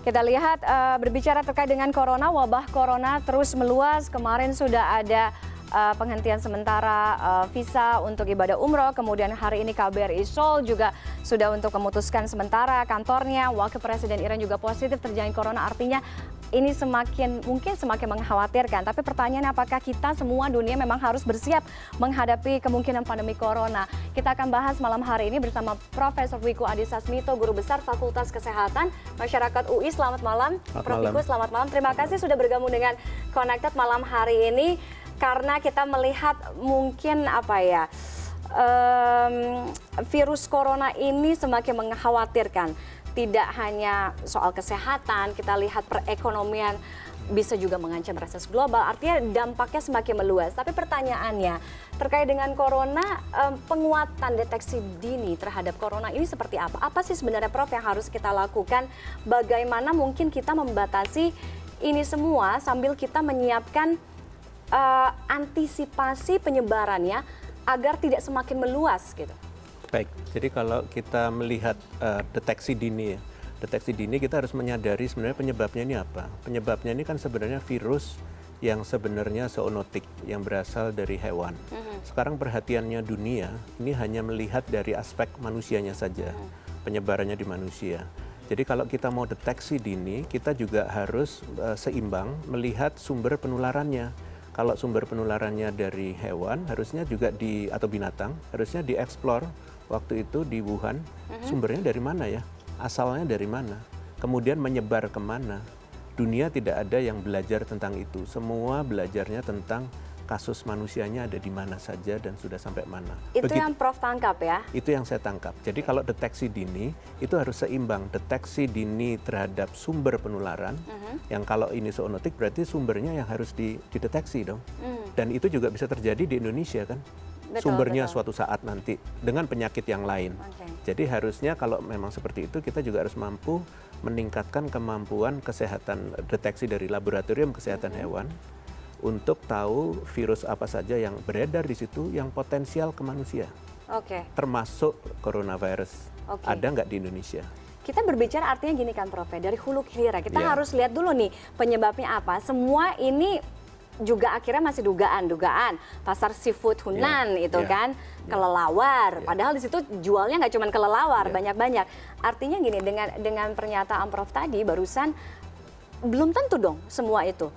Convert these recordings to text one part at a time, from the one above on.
Kita lihat berbicara terkait dengan corona, wabah corona terus meluas. Kemarin sudah ada penghentian sementara visa untuk ibadah umroh. Kemudian hari ini KBRI Seoul juga sudah untuk memutuskan sementara kantornya. Wakil Presiden Iran juga positif terjangkit corona. Artinya ini mungkin semakin mengkhawatirkan. Tapi pertanyaannya, apakah kita semua dunia memang harus bersiap menghadapi kemungkinan pandemi corona? Kita akan bahas malam hari ini bersama Profesor Wiku Adhisa Smito, Guru Besar Fakultas Kesehatan Masyarakat UI. Selamat malam, Prof. Wiku. Selamat malam. Terima kasih sudah bergabung dengan Connected malam hari ini. Karena kita melihat mungkin virus corona ini semakin mengkhawatirkan. Tidak hanya soal kesehatan, kita lihat perekonomian bisa juga mengancam resesi global. Artinya dampaknya semakin meluas. Tapi pertanyaannya terkait dengan corona, penguatan deteksi dini terhadap corona ini seperti apa? Apa sih sebenarnya, Prof, yang harus kita lakukan? Bagaimana mungkin kita membatasi ini semua sambil kita menyiapkan antisipasi penyebarannya agar tidak semakin meluas gitu? Baik, jadi kalau kita melihat deteksi dini kita harus menyadari sebenarnya penyebabnya ini apa. Penyebabnya ini kan sebenarnya virus yang sebenarnya zoonotik, yang berasal dari hewan. Sekarang perhatiannya dunia ini hanya melihat dari aspek manusianya saja, penyebarannya di manusia. Jadi kalau kita mau deteksi dini, kita juga harus seimbang melihat sumber penularannya. Kalau sumber penularannya dari hewan, harusnya juga atau binatang, harusnya dieksplor. Waktu itu di Wuhan, sumbernya dari mana ya? Asalnya dari mana? Kemudian menyebar kemana? Dunia tidak ada yang belajar tentang itu. Semua belajarnya tentang kasus manusianya ada di mana saja dan sudah sampai mana. Itu yang Prof tangkap ya? Itu yang saya tangkap. Jadi kalau deteksi dini, itu harus seimbang. Deteksi dini terhadap sumber penularan, yang kalau ini zoonotik berarti sumbernya yang harus dideteksi dong. Dan itu juga bisa terjadi di Indonesia kan? Sumbernya suatu saat nanti dengan penyakit yang lain. Jadi harusnya kalau memang seperti itu, kita juga harus mampu meningkatkan kemampuan kesehatan deteksi dari laboratorium kesehatan hewan untuk tahu virus apa saja yang beredar di situ yang potensial ke manusia. Termasuk coronavirus. Ada nggak di Indonesia? Kita berbicara artinya gini kan, Prof, dari hulu ke hilir. Kita harus lihat dulu nih penyebabnya apa. Semua ini juga akhirnya masih dugaan pasar seafood Hunan kan kelelawar, padahal di situ jualnya nggak cuma kelelawar, banyak-banyak. Artinya gini, dengan pernyataan Prof tadi barusan, belum tentu dong semua itu.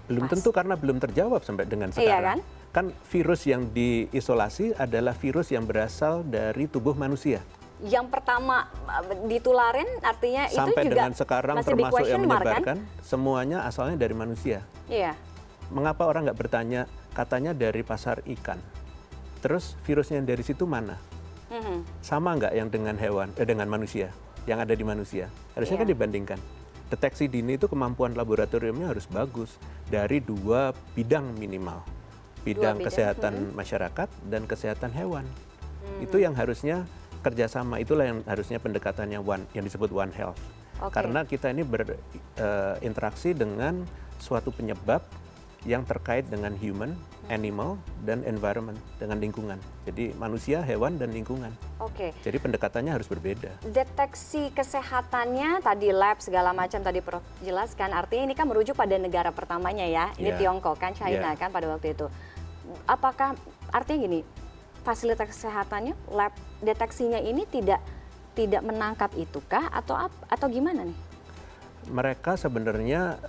Belum tentu karena belum terjawab sampai dengan sekarang. Iya kan virus yang diisolasi adalah virus yang berasal dari tubuh manusia. Yang pertama ditularin, artinya sampai itu juga dengan sekarang masih termasuk yang menyebarkan, kan? semuanya asalnya dari manusia. Iya. Mengapa orang nggak bertanya, katanya dari pasar ikan. Terus virusnya yang dari situ mana? Sama nggak yang dengan hewan, dengan manusia, yang ada di manusia? Harusnya kan dibandingkan. Deteksi dini itu kemampuan laboratoriumnya harus bagus dari 2 bidang minimal. Bidang kesehatan masyarakat dan kesehatan hewan. Itu yang harusnya kerjasama, itulah yang harusnya pendekatannya yang disebut One Health. Karena kita ini berinteraksi dengan suatu penyebab yang terkait dengan human, animal, dan environment, dengan lingkungan. Jadi manusia, hewan, dan lingkungan. Jadi pendekatannya harus berbeda. Deteksi kesehatannya, tadi lab segala macam tadi Prof jelaskan, artinya ini kan merujuk pada negara pertamanya ya, ini Tiongkok kan, China kan pada waktu itu. Apakah artinya gini, fasilitas kesehatannya, lab deteksinya ini tidak menangkap itukah atau gimana nih? Mereka sebenarnya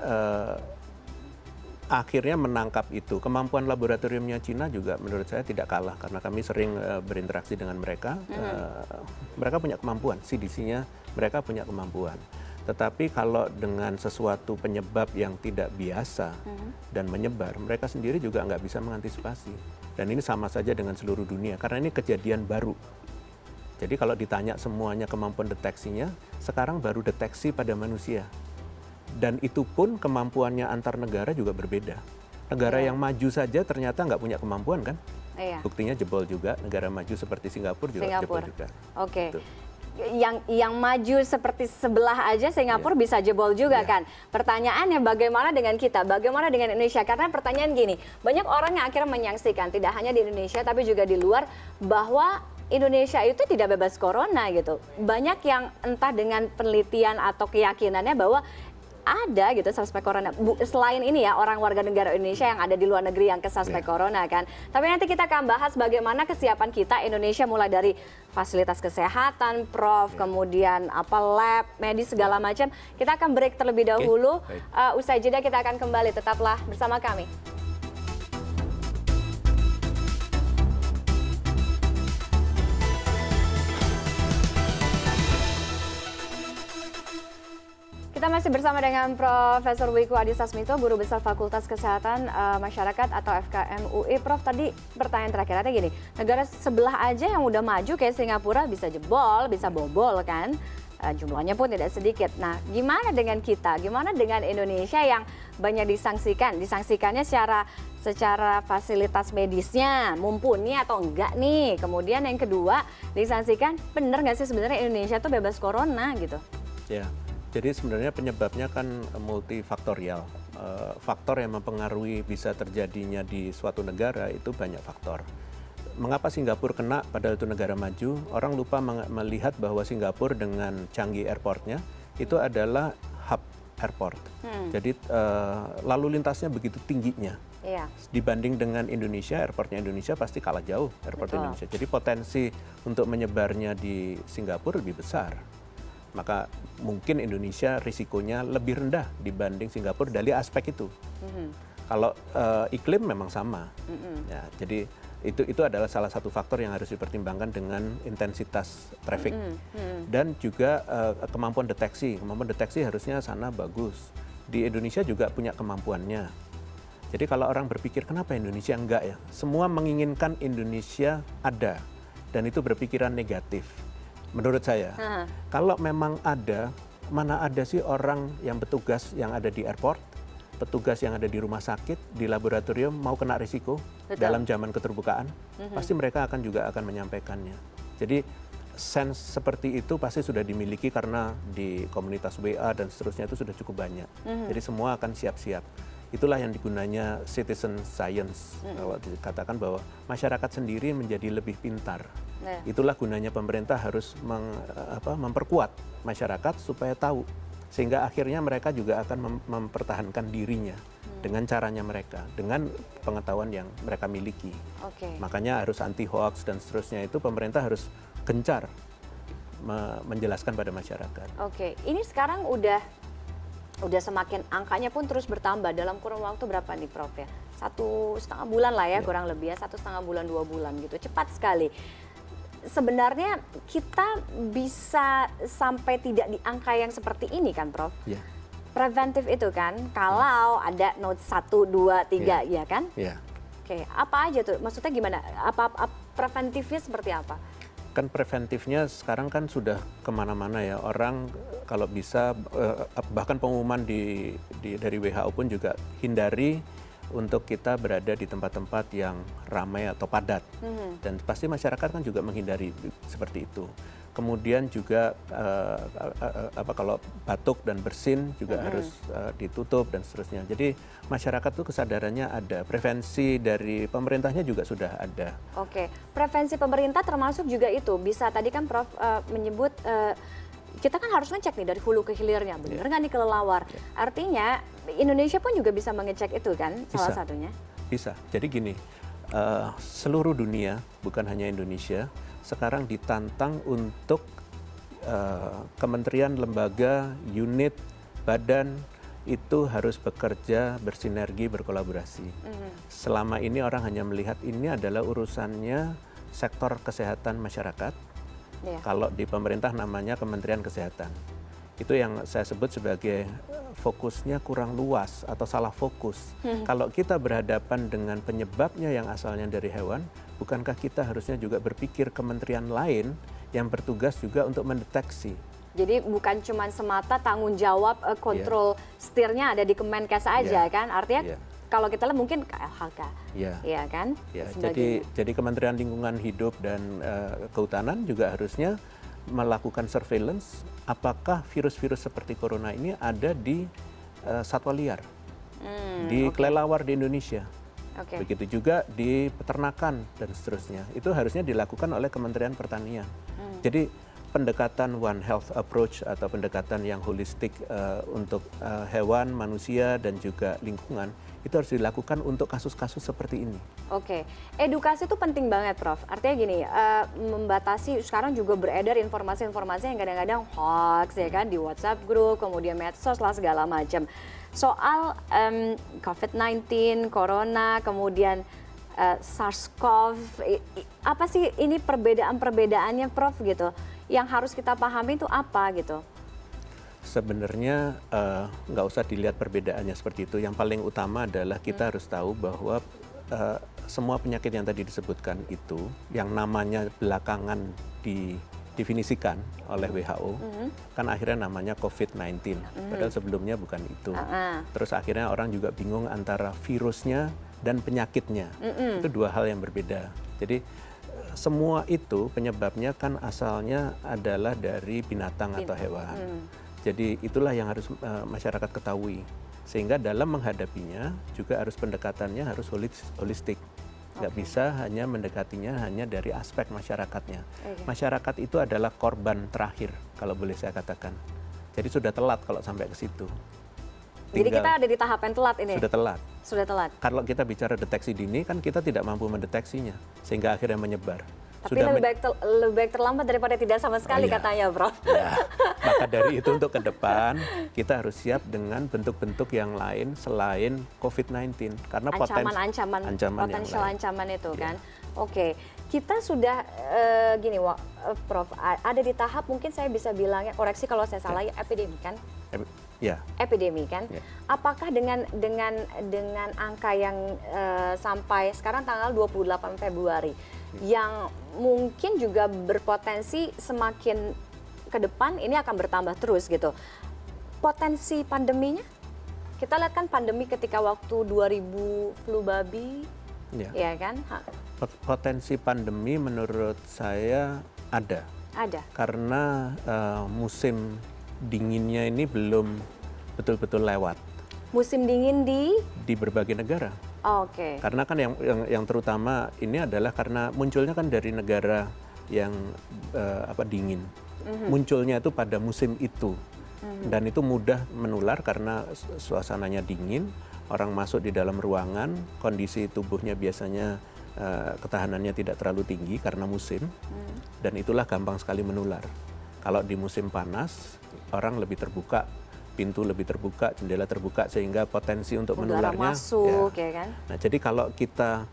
akhirnya menangkap itu. Kemampuan laboratoriumnya Cina juga menurut saya tidak kalah karena kami sering berinteraksi dengan mereka. Mereka punya kemampuan, CDC-nya mereka punya kemampuan. Tetapi kalau dengan sesuatu penyebab yang tidak biasa dan menyebar, mereka sendiri juga nggak bisa mengantisipasi. Dan ini sama saja dengan seluruh dunia karena ini kejadian baru. Jadi kalau ditanya semuanya kemampuan deteksinya, sekarang baru deteksi pada manusia. Dan itu pun kemampuannya antar negara juga berbeda. Negara yang maju saja ternyata nggak punya kemampuan kan? Buktinya jebol juga, negara maju seperti Singapura juga jebol juga. Yang maju seperti sebelah aja Singapura bisa jebol juga kan. Pertanyaannya bagaimana dengan kita, bagaimana dengan Indonesia? Karena pertanyaan gini, banyak orang yang akhirnya menyaksikan tidak hanya di Indonesia tapi juga di luar bahwa Indonesia itu tidak bebas corona gitu. Banyak yang entah dengan penelitian atau keyakinannya bahwa ada gitu suspek corona. Selain ini ya, orang warga negara Indonesia yang ada di luar negeri yang kesuspek corona kan. Tapi nanti kita akan bahas bagaimana kesiapan kita Indonesia mulai dari fasilitas kesehatan, Prof, kemudian apa lab, medis segala macam. Kita akan break terlebih dahulu. Usai jeda kita akan kembali. Tetaplah bersama kami. Kita masih bersama dengan Profesor Wiku Adhisa Smito, Guru Besar Fakultas Kesehatan Masyarakat atau FKM UI. Prof, tadi pertanyaan terakhir gini, negara sebelah aja yang udah maju kayak Singapura bisa jebol, bisa bobol kan, jumlahnya pun tidak sedikit. Nah, gimana dengan kita? Gimana dengan Indonesia yang banyak disangsikan? Disangsikannya secara fasilitas medisnya mumpuni atau enggak nih? Kemudian yang kedua, disangsikan bener nggak sih sebenarnya Indonesia tuh bebas corona gitu? Ya. Jadi sebenarnya penyebabnya kan multifaktorial. Faktor yang mempengaruhi bisa terjadinya di suatu negara itu banyak faktor. Mengapa Singapura kena padahal itu negara maju? Orang lupa melihat bahwa Singapura dengan canggih airportnya itu adalah hub airport. Jadi lalu lintasnya begitu tingginya. Iya. Dibanding dengan Indonesia, airportnya Indonesia pasti kalah jauh airport Indonesia. Jadi potensi untuk menyebarnya di Singapura lebih besar. Maka mungkin Indonesia risikonya lebih rendah dibanding Singapura dari aspek itu. Kalau iklim memang sama. Ya, jadi itu adalah salah satu faktor yang harus dipertimbangkan dengan intensitas traffic. Dan juga kemampuan deteksi. Kemampuan deteksi harusnya sana bagus. Di Indonesia juga punya kemampuannya. Jadi kalau orang berpikir kenapa Indonesia enggak ya? Semua menginginkan Indonesia ada. Dan itu berpikiran negatif. Menurut saya, kalau memang ada, mana ada sih orang yang petugas yang ada di airport, petugas yang ada di rumah sakit, di laboratorium mau kena risiko dalam zaman keterbukaan, pasti mereka juga akan menyampaikannya. Jadi sense seperti itu pasti sudah dimiliki karena di komunitas WA dan seterusnya itu sudah cukup banyak. Jadi semua akan siap-siap. Itulah yang digunanya citizen science. Kalau dikatakan bahwa masyarakat sendiri menjadi lebih pintar. Itulah gunanya pemerintah harus memperkuat masyarakat supaya tahu. Sehingga akhirnya mereka juga akan mempertahankan dirinya dengan caranya mereka, dengan pengetahuan yang mereka miliki. Makanya harus anti hoax dan seterusnya itu pemerintah harus gencar menjelaskan pada masyarakat. Ini sekarang udah semakin angkanya pun terus bertambah dalam kurun waktu berapa nih Prof ya? 1,5 bulan lah ya, kurang lebih ya, 1,5 bulan 2 bulan gitu, cepat sekali. Sebenarnya kita bisa sampai tidak di angka yang seperti ini kan Prof? Preventif itu kan, kalau ada note 1, 2, 3 ya kan? Apa aja tuh? Maksudnya gimana? Apa preventifnya seperti apa? Kan preventifnya sekarang kan sudah kemana-mana ya, orang kalau bisa bahkan pengumuman dari WHO pun juga hindari untuk kita berada di tempat-tempat yang ramai atau padat, dan pasti masyarakat kan juga menghindari seperti itu. Kemudian juga kalau batuk dan bersin juga harus ditutup dan seterusnya. Jadi masyarakat tuh kesadarannya ada, prevensi dari pemerintahnya juga sudah ada. Prevensi pemerintah termasuk juga itu bisa tadi kan Prof menyebut kita kan harus ngecek nih dari hulu ke hilirnya, bener nggak nih kelelawar? Artinya Indonesia pun juga bisa mengecek itu kan, salah satunya? Bisa. Jadi gini, seluruh dunia bukan hanya Indonesia sekarang ditantang untuk kementerian, lembaga, unit, badan itu harus bekerja, bersinergi, berkolaborasi. Selama ini orang hanya melihat ini adalah urusannya sektor kesehatan masyarakat. Kalau di pemerintah namanya Kementerian Kesehatan. Itu yang saya sebut sebagai fokusnya kurang luas atau salah fokus. Kalau kita berhadapan dengan penyebabnya yang asalnya dari hewan, bukankah kita harusnya juga berpikir kementerian lain yang bertugas juga untuk mendeteksi? Jadi bukan cuma semata tanggung jawab kontrol setirnya ada di Kemenkes aja kan? Artinya kalau kita lihat mungkin KLHK, ya kan? Jadi Kementerian Lingkungan Hidup dan Kehutanan juga harusnya melakukan surveillance apakah virus-virus seperti corona ini ada di satwa liar, di kelelawar di Indonesia. Begitu juga di peternakan dan seterusnya. Itu harusnya dilakukan oleh Kementerian Pertanian. Jadi pendekatan One Health approach atau pendekatan yang holistik untuk hewan, manusia, dan juga lingkungan, itu harus dilakukan untuk kasus-kasus seperti ini. Oke, edukasi itu penting banget, Prof. Artinya gini, membatasi, sekarang juga beredar informasi-informasi yang kadang-kadang hoax, ya kan, di WhatsApp group, kemudian medsos lah segala macam. Soal COVID-19, Corona, kemudian SARS-CoV, apa sih ini perbedaan-perbedaannya, Prof, gitu? Yang harus kita pahami itu apa gitu? Sebenarnya nggak usah dilihat perbedaannya seperti itu. Yang paling utama adalah kita harus tahu bahwa semua penyakit yang tadi disebutkan itu, yang namanya belakangan didefinisikan oleh WHO, kan akhirnya namanya COVID-19. Padahal sebelumnya bukan itu. Terus akhirnya orang juga bingung antara virusnya dan penyakitnya. Itu dua hal yang berbeda. Jadi semua itu penyebabnya kan asalnya adalah dari binatang atau hewan. Jadi itulah yang harus masyarakat ketahui. Sehingga dalam menghadapinya juga harus pendekatannya harus holistik. Nggak bisa hanya mendekatinya hanya dari aspek masyarakatnya. Masyarakat itu adalah korban terakhir, kalau boleh saya katakan. Jadi sudah telat kalau sampai ke situ. Jadi kita ada di tahap yang telat ini? Sudah telat. Sudah telat. Kalau kita bicara deteksi dini, kan kita tidak mampu mendeteksinya, sehingga akhirnya menyebar. Tapi lebih baik terlambat daripada tidak sama sekali, katanya, Prof. Ya. Maka dari itu untuk ke depan, kita harus siap dengan bentuk-bentuk yang lain selain COVID-19. Karena potensial ancaman itu kan. Oke, kita sudah gini, Prof, ada di tahap mungkin saya bisa bilangnya, koreksi kalau saya salah, ya, epidemi kan? Epidemi kan? Apakah dengan angka yang sampai sekarang tanggal 28 Februari, yang mungkin juga berpotensi semakin ke depan ini akan bertambah terus gitu. Potensi pandeminya, kita lihat kan pandemi ketika waktu 2000 flu babi, ya kan? Potensi pandemi menurut saya ada. Ada. Karena musim dinginnya ini belum betul-betul lewat. Musim dingin di berbagai negara. Oke. Karena kan yang terutama ini adalah karena munculnya kan dari negara yang dingin. Munculnya itu pada musim itu. Dan itu mudah menular karena suasananya dingin, orang masuk di dalam ruangan, kondisi tubuhnya biasanya ketahanannya tidak terlalu tinggi karena musim. Dan itulah gampang sekali menular. Kalau di musim panas, orang lebih terbuka, pintu lebih terbuka, jendela terbuka, sehingga potensi untuk menularnya masuk, ya kan? Nah, jadi kalau kita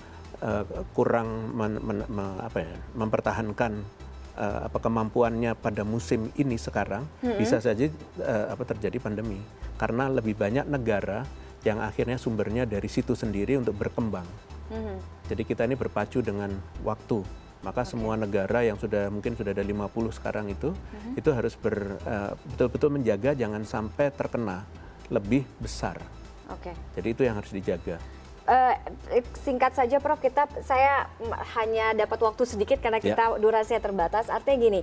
kurang mempertahankan kemampuannya pada musim ini sekarang, bisa saja terjadi pandemi. Karena lebih banyak negara yang akhirnya sumbernya dari situ sendiri untuk berkembang. Jadi kita ini berpacu dengan waktu. Maka semua negara yang mungkin sudah ada 50 sekarang itu harus betul-betul menjaga jangan sampai terkena lebih besar. Jadi itu yang harus dijaga. Singkat saja, Prof, saya hanya dapat waktu sedikit karena kita durasinya terbatas. Artinya gini,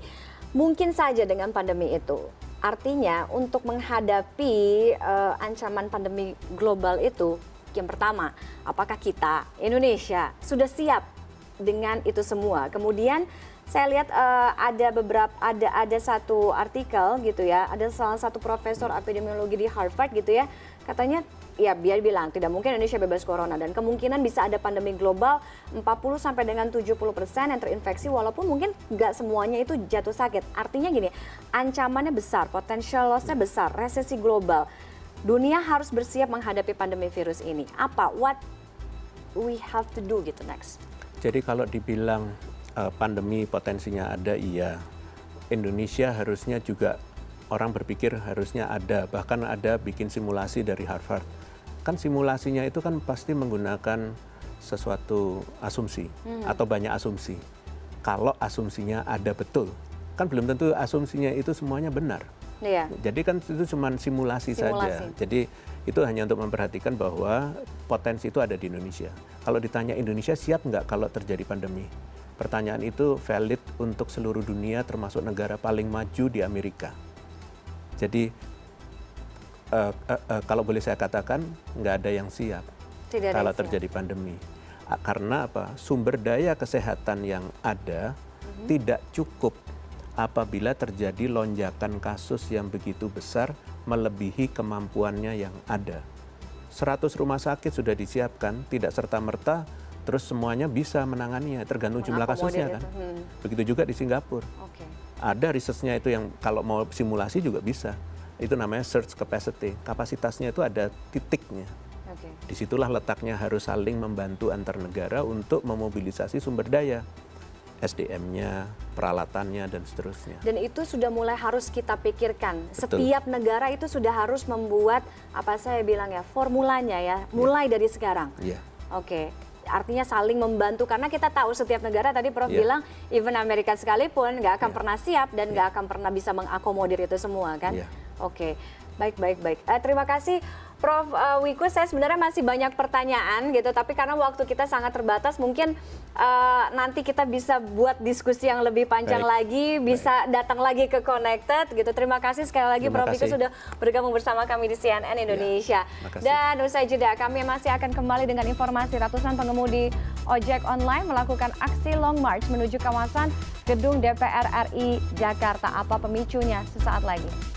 mungkin saja dengan pandemi itu, artinya untuk menghadapi ancaman pandemi global itu, yang pertama, apakah kita Indonesia sudah siap dengan itu semua? Kemudian saya lihat ada satu artikel gitu ya, ada salah satu profesor epidemiologi di Harvard gitu ya, katanya ya dia bilang tidak mungkin Indonesia bebas corona dan kemungkinan bisa ada pandemi global 40 sampai dengan 70% yang terinfeksi walaupun mungkin nggak semuanya itu jatuh sakit. Artinya gini, ancamannya besar, potential loss-nya besar, resesi global. Dunia harus bersiap menghadapi pandemi virus ini. Apa? What we have to do gitu next? Jadi kalau dibilang pandemi potensinya ada, iya. Indonesia harusnya juga orang berpikir harusnya ada, bahkan ada bikin simulasi dari Harvard. Kan simulasinya itu kan pasti menggunakan sesuatu asumsi atau banyak asumsi. Kalau asumsinya ada betul, kan belum tentu asumsinya itu semuanya benar. Jadi kan itu cuma simulasi saja. Jadi itu hanya untuk memperhatikan bahwa potensi itu ada di Indonesia. Kalau ditanya Indonesia siap nggak kalau terjadi pandemi? Pertanyaan itu valid untuk seluruh dunia termasuk negara paling maju di Amerika. Jadi kalau boleh saya katakan nggak ada yang siap. kalau terjadi pandemi. Karena apa? Sumber daya kesehatan yang ada tidak cukup apabila terjadi lonjakan kasus yang begitu besar melebihi kemampuannya yang ada. 100 rumah sakit sudah disiapkan, tidak serta-merta terus semuanya bisa menanganinya, tergantung jumlah kasusnya kan. Begitu juga di Singapura. Ada researchnya itu yang kalau mau simulasi juga bisa. Itu namanya surge capacity. Kapasitasnya itu ada titiknya. Disitulah letaknya harus saling membantu antar negara untuk memobilisasi sumber daya. SDM-nya, peralatannya, dan seterusnya. Dan itu sudah mulai harus kita pikirkan. Betul. Setiap negara itu sudah harus membuat, apa saya bilang ya, formulanya ya, mulai dari sekarang. Oke. Artinya saling membantu, karena kita tahu setiap negara, tadi Prof bilang, even Amerika sekalipun nggak akan pernah siap dan nggak akan pernah bisa mengakomodir itu semua kan. Oke, baik. Terima kasih Prof Wiku. Saya sebenarnya masih banyak pertanyaan gitu, tapi karena waktu kita sangat terbatas, mungkin nanti kita bisa buat diskusi yang lebih panjang lagi, bisa datang lagi ke Connected gitu. Terima kasih sekali lagi Prof Wiku sudah bergabung bersama kami di CNN Indonesia. Dan usai jeda kami masih akan kembali dengan informasi ratusan pengemudi ojek online melakukan aksi long march menuju kawasan gedung DPR RI Jakarta. Apa pemicunya? Sesaat lagi.